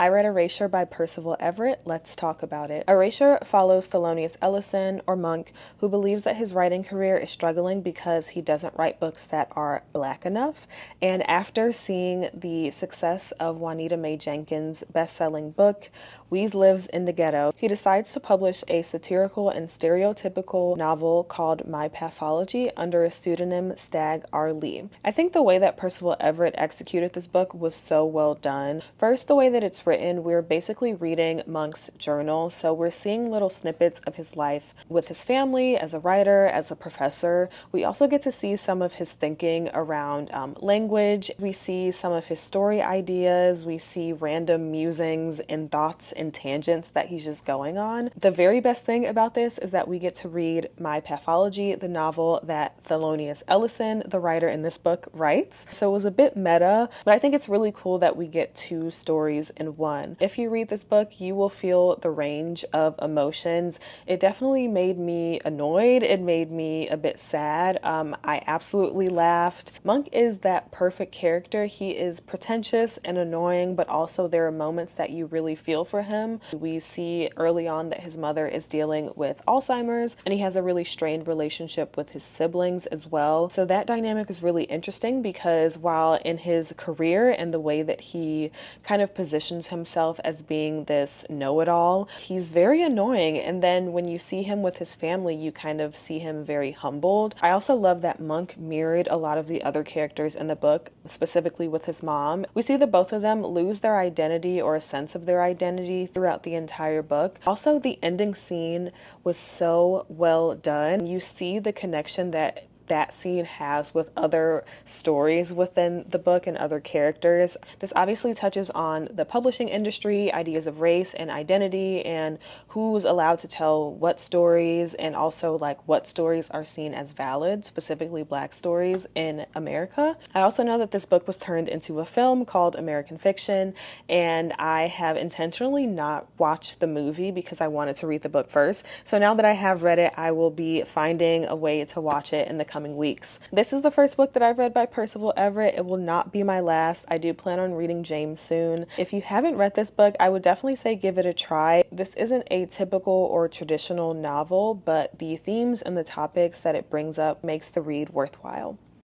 I read Erasure by Percival Everett. Let's talk about it. Erasure follows Thelonious Ellison, or Monk, who believes that his writing career is struggling because he doesn't write books that are Black enough. And after seeing the success of Juanita Mae Jenkins' best-selling book, Weeze Lives in the Ghetto, he decides to publish a satirical and stereotypical novel called My Pathology under a pseudonym Stagg R. Lee. I think the way that Percival Everett executed this book was so well done. First, the way that it's written, we're basically reading Monk's journal, so we're seeing little snippets of his life with his family, as a writer, as a professor. We also get to see some of his thinking around language. We see some of his story ideas. We see random musings and thoughts and tangents that he's just going on. The very best thing about this is that we get to read My Pathology, the novel that Thelonious Ellison, the writer in this book, writes. So it was a bit meta, but I think it's really cool that we get two stories in one. If you read this book, you will feel the range of emotions. It definitely made me annoyed. It made me a bit sad. I absolutely laughed. Monk is that perfect character. He is pretentious and annoying, but also there are moments that you really feel for him. We see early on that his mother is dealing with Alzheimer's, and he has a really strained relationship with his siblings as well. So that dynamic is really interesting because while in his career and the way that he kind of positions himself as being this know-it-all, he's very annoying. And then when you see him with his family, you kind of see him very humbled. I also love that Monk mirrored a lot of the other characters in the book, specifically with his mom. We see that both of them lose their identity or a sense of their identity throughout the entire book. Also, the ending scene was so well done. You see the connection that scene has with other stories within the book and other characters. This obviously touches on the publishing industry, ideas of race and identity, and who's allowed to tell what stories, and also like what stories are seen as valid, specifically Black stories in America. I also know that this book was turned into a film called American Fiction, and I have intentionally not watched the movie because I wanted to read the book first. So now that I have read it, I will be finding a way to watch it in the coming weeks. This is the first book that I've read by Percival Everett. It will not be my last. I do plan on reading James soon. If you haven't read this book, I would definitely say give it a try. This isn't a typical or traditional novel, but the themes and the topics that it brings up makes the read worthwhile.